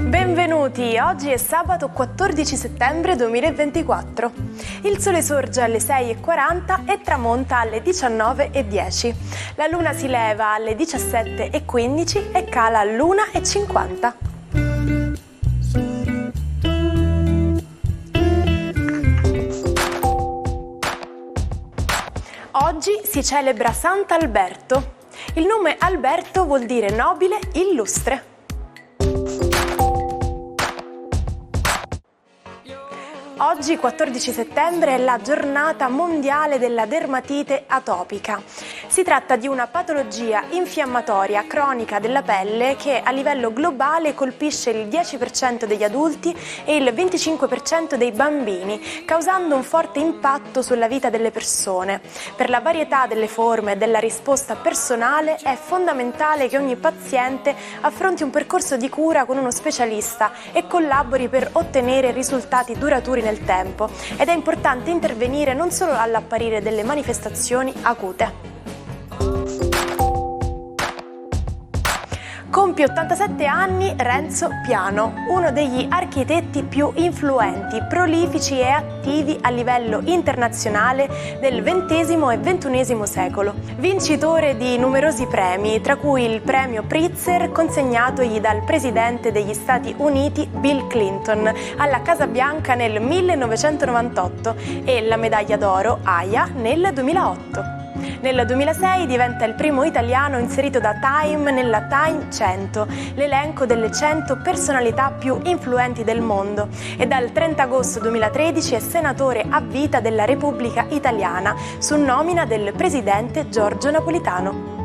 Benvenuti, oggi è sabato 14 settembre 2024. Il sole sorge alle 6:40 e tramonta alle 19:10. La luna si leva alle 17:15 e cala all'1:50. Oggi si celebra Sant'Alberto. Il nome Alberto vuol dire nobile, illustre. Oggi, 14 settembre, è la giornata mondiale della dermatite atopica. Si tratta di una patologia infiammatoria cronica della pelle che a livello globale colpisce il 10% degli adulti e il 25% dei bambini, causando un forte impatto sulla vita delle persone. Per la varietà delle forme e della risposta personale è fondamentale che ogni paziente affronti un percorso di cura con uno specialista e collabori per ottenere risultati duraturi nel tempo, ed è importante intervenire non solo all'apparire delle manifestazioni acute. Compie 87 anni Renzo Piano, uno degli architetti più influenti, prolifici e attivi a livello internazionale del XX e XXI secolo. Vincitore di numerosi premi, tra cui il premio Pritzker consegnatogli dal presidente degli Stati Uniti Bill Clinton alla Casa Bianca nel 1998 e la medaglia d'oro AIA nel 2008. Nel 2006 diventa il primo italiano inserito da Time nella Time 100, l'elenco delle 100 personalità più influenti del mondo, e dal 30 agosto 2013 è senatore a vita della Repubblica Italiana su nomina del presidente Giorgio Napolitano.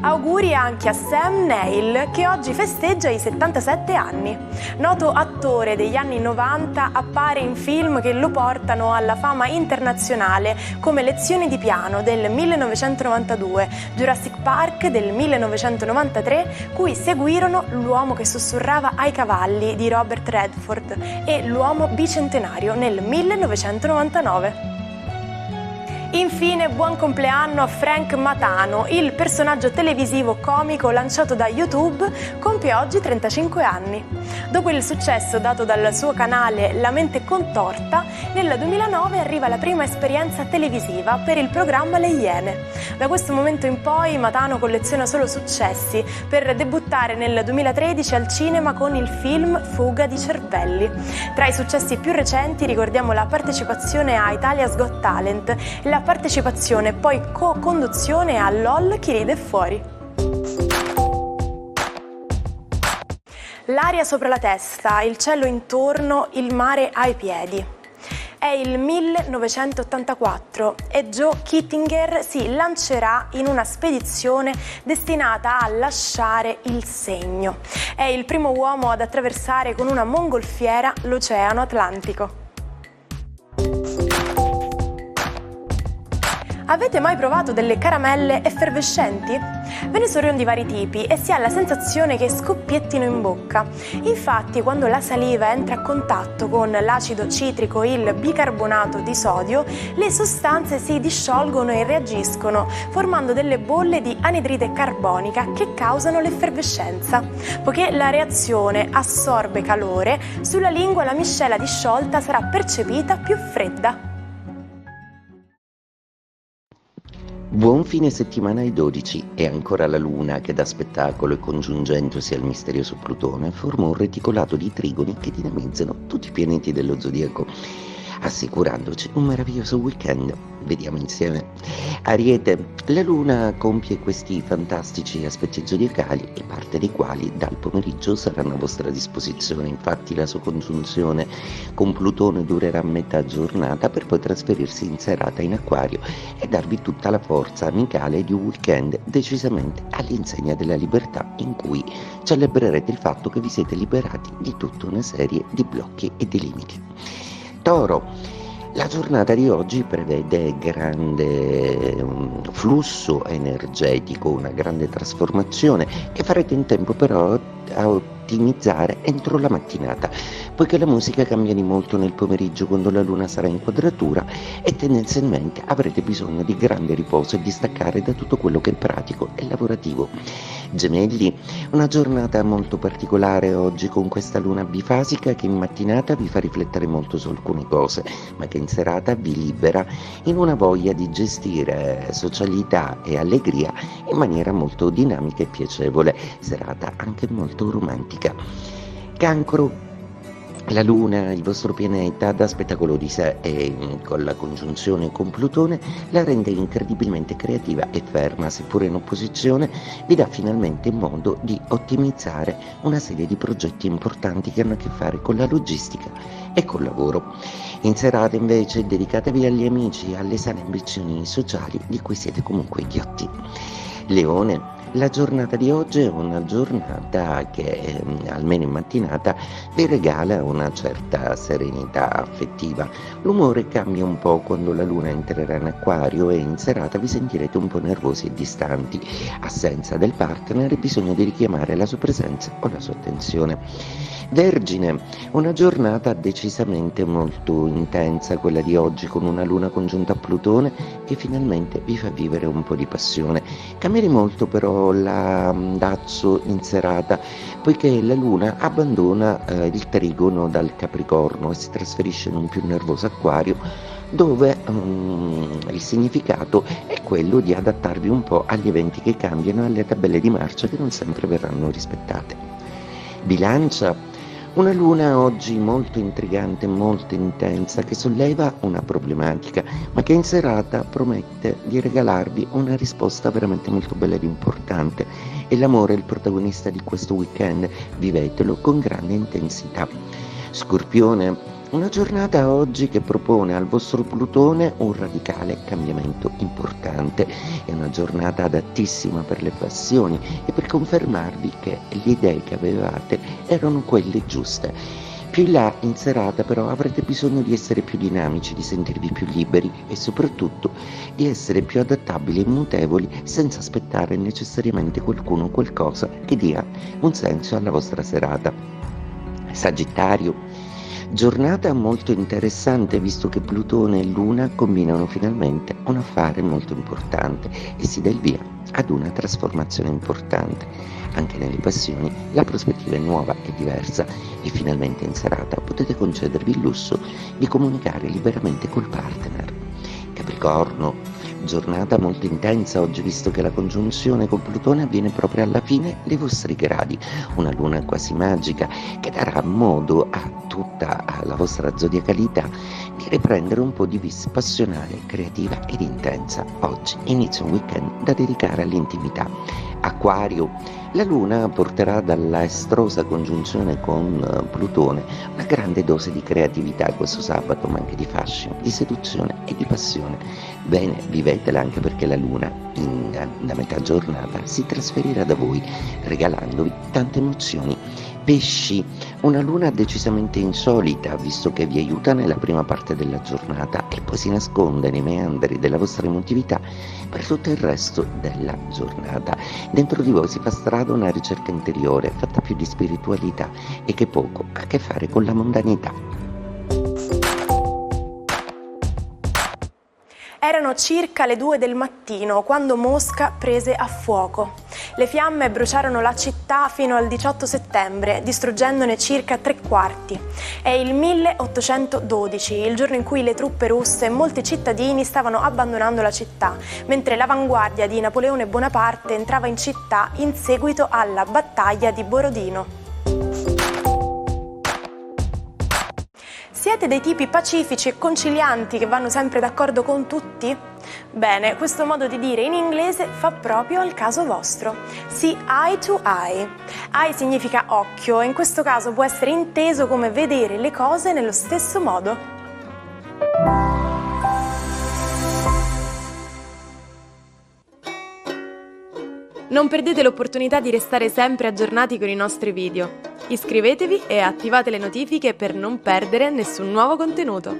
Auguri anche a Sam Neill, che oggi festeggia i 77 anni. Noto attore degli anni 90, appare in film che lo portano alla fama internazionale, come Lezioni di piano del 1992, Jurassic Park del 1993, cui seguirono L'uomo che sussurrava ai cavalli di Robert Redford e L'uomo bicentenario nel 1999. Infine, buon compleanno a Frank Matano, il personaggio televisivo comico lanciato da YouTube, compie oggi 35 anni. Dopo il successo dato dal suo canale La mente contorta, nel 2009 arriva la prima esperienza televisiva per il programma Le Iene. Da questo momento in poi Matano colleziona solo successi, per debuttare nel 2013 al cinema con il film Fuga di cervelli. Tra i successi più recenti ricordiamo la partecipazione a Italia's Got Talent e la partecipazione poi co-conduzione a LOL Chi ride fuori. L'aria sopra la testa, il cielo intorno, il mare ai piedi. È il 1984 e Joe Kittinger si lancerà in una spedizione destinata a lasciare il segno. È il primo uomo ad attraversare con una mongolfiera l'Oceano Atlantico. Avete mai provato delle caramelle effervescenti? Ve ne sono di vari tipi e si ha la sensazione che scoppiettino in bocca. Infatti, quando la saliva entra a contatto con l'acido citrico e il bicarbonato di sodio, le sostanze si disciolgono e reagiscono, formando delle bolle di anidride carbonica che causano l'effervescenza. Poiché la reazione assorbe calore, sulla lingua la miscela disciolta sarà percepita più fredda. Buon fine settimana ai 12. E ancora la Luna che da spettacolo e congiungendosi al misterioso Plutone forma un reticolato di trigoni che dinamizzano tutti i pianeti dello zodiaco, assicurandoci un meraviglioso weekend. Vediamo insieme. Ariete, la Luna compie questi fantastici aspetti zodiacali, e parte dei quali dal pomeriggio saranno a vostra disposizione. Infatti la sua congiunzione con Plutone durerà metà giornata per poi trasferirsi in serata in Acquario e darvi tutta la forza amicale di un weekend decisamente all'insegna della libertà, in cui celebrerete il fatto che vi siete liberati di tutta una serie di blocchi e di limiti. Toro, la giornata di oggi prevede grande flusso energetico, una grande trasformazione che farete in tempo però a ottimizzare entro la mattinata. poiché la musica cambia di molto nel pomeriggio quando la luna sarà in quadratura e tendenzialmente avrete bisogno di grande riposo e di staccare da tutto quello che è pratico e lavorativo. Gemelli, una giornata molto particolare oggi con questa luna bifasica che in mattinata vi fa riflettere molto su alcune cose, ma che in serata vi libera in una voglia di gestire socialità e allegria in maniera molto dinamica e piacevole, serata anche molto romantica. Cancro, la Luna, il vostro pianeta, dà spettacolo di sé e con la congiunzione con Plutone la rende incredibilmente creativa e ferma, seppure in opposizione, vi dà finalmente modo di ottimizzare una serie di progetti importanti che hanno a che fare con la logistica e col lavoro. In serata invece dedicatevi agli amici e alle sane ambizioni sociali di cui siete comunque ghiotti. Leone, la giornata di oggi è una giornata che, almeno in mattinata, vi regala una certa serenità affettiva. L'umore cambia un po' quando la luna entrerà in acquario e in serata vi sentirete un po' nervosi e distanti, assenza del partner e bisogno di richiamare la sua presenza o la sua attenzione. Vergine, una giornata decisamente molto intensa quella di oggi con una luna congiunta a Plutone che finalmente vi fa vivere un po' di passione. Cambierà molto però l'andazzo in serata poiché la luna abbandona il trigono dal Capricorno e si trasferisce in un più nervoso acquario dove il significato è quello di adattarvi un po' agli eventi che cambiano e alle tabelle di marcia che non sempre verranno rispettate. Bilancia, una luna oggi molto intrigante, molto intensa, che solleva una problematica, ma che in serata promette di regalarvi una risposta veramente molto bella ed importante. E l'amore è il protagonista di questo weekend, vivetelo con grande intensità. Scorpione, una giornata oggi che propone al vostro Plutone un radicale cambiamento importante. È una giornata adattissima per le passioni e per confermarvi che le idee che avevate erano quelle giuste. Più in là in serata però avrete bisogno di essere più dinamici, di sentirvi più liberi e soprattutto di essere più adattabili e mutevoli senza aspettare necessariamente qualcuno o qualcosa che dia un senso alla vostra serata. Sagittario, giornata molto interessante visto che Plutone e Luna combinano finalmente un affare molto importante e si dà il via ad una trasformazione importante. Anche nelle passioni la prospettiva è nuova e diversa e finalmente in serata potete concedervi il lusso di comunicare liberamente col partner. Capricorno, giornata molto intensa oggi visto che la congiunzione con Plutone avviene proprio alla fine dei vostri gradi, una luna quasi magica che darà modo a tutta la vostra zodiacalità di riprendere un po' di vis passionale, creativa ed intensa. Oggi inizia un weekend da dedicare all'intimità. Acquario, la luna porterà dalla estrosa congiunzione con Plutone una grande dose di creatività questo sabato, ma anche di fascino, di seduzione e di passione. Bene, vivetela anche perché la luna da metà giornata si trasferirà da voi regalandovi tante emozioni. Pesci, una luna decisamente insolita visto che vi aiuta nella prima parte della giornata e poi si nasconde nei meandri della vostra emotività per tutto il resto della giornata. Dentro di voi si fa strada una ricerca interiore fatta più di spiritualità e che poco ha a che fare con la mondanità. Erano circa le 2 del mattino quando Mosca prese a fuoco. Le fiamme bruciarono la città fino al 18 settembre, distruggendone circa 3/4. È il 1812, il giorno in cui le truppe russe e molti cittadini stavano abbandonando la città, mentre l'avanguardia di Napoleone Bonaparte entrava in città in seguito alla battaglia di Borodino. Siete dei tipi pacifici e concilianti che vanno sempre d'accordo con tutti? Bene, questo modo di dire in inglese fa proprio al caso vostro. See eye to eye. Eye significa occhio e in questo caso può essere inteso come vedere le cose nello stesso modo. Non perdete l'opportunità di restare sempre aggiornati con i nostri video. Iscrivetevi e attivate le notifiche per non perdere nessun nuovo contenuto.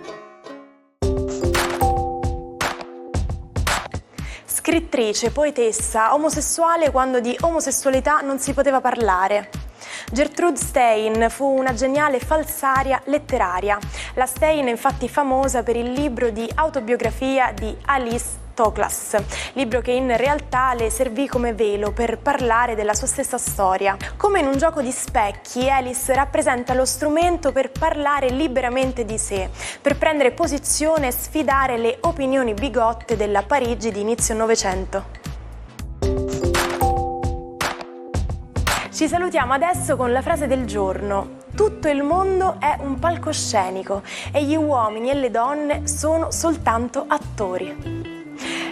Scrittrice, poetessa, omosessuale quando di omosessualità non si poteva parlare. Gertrude Stein fu una geniale falsaria letteraria. La Stein è infatti famosa per il libro di autobiografia di Alice Toklas, libro che in realtà le servì come velo per parlare della sua stessa storia. Come in un gioco di specchi, Alice rappresenta lo strumento per parlare liberamente di sé, per prendere posizione e sfidare le opinioni bigotte della Parigi di inizio Novecento. Ci salutiamo adesso con la frase del giorno. Tutto il mondo è un palcoscenico e gli uomini e le donne sono soltanto attori.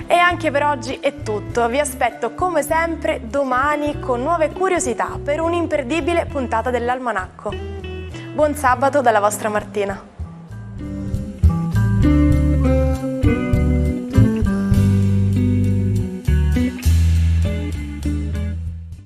E anche per oggi è tutto, vi aspetto come sempre domani con nuove curiosità per un'imperdibile puntata dell'Almanacco. Buon sabato dalla vostra Martina.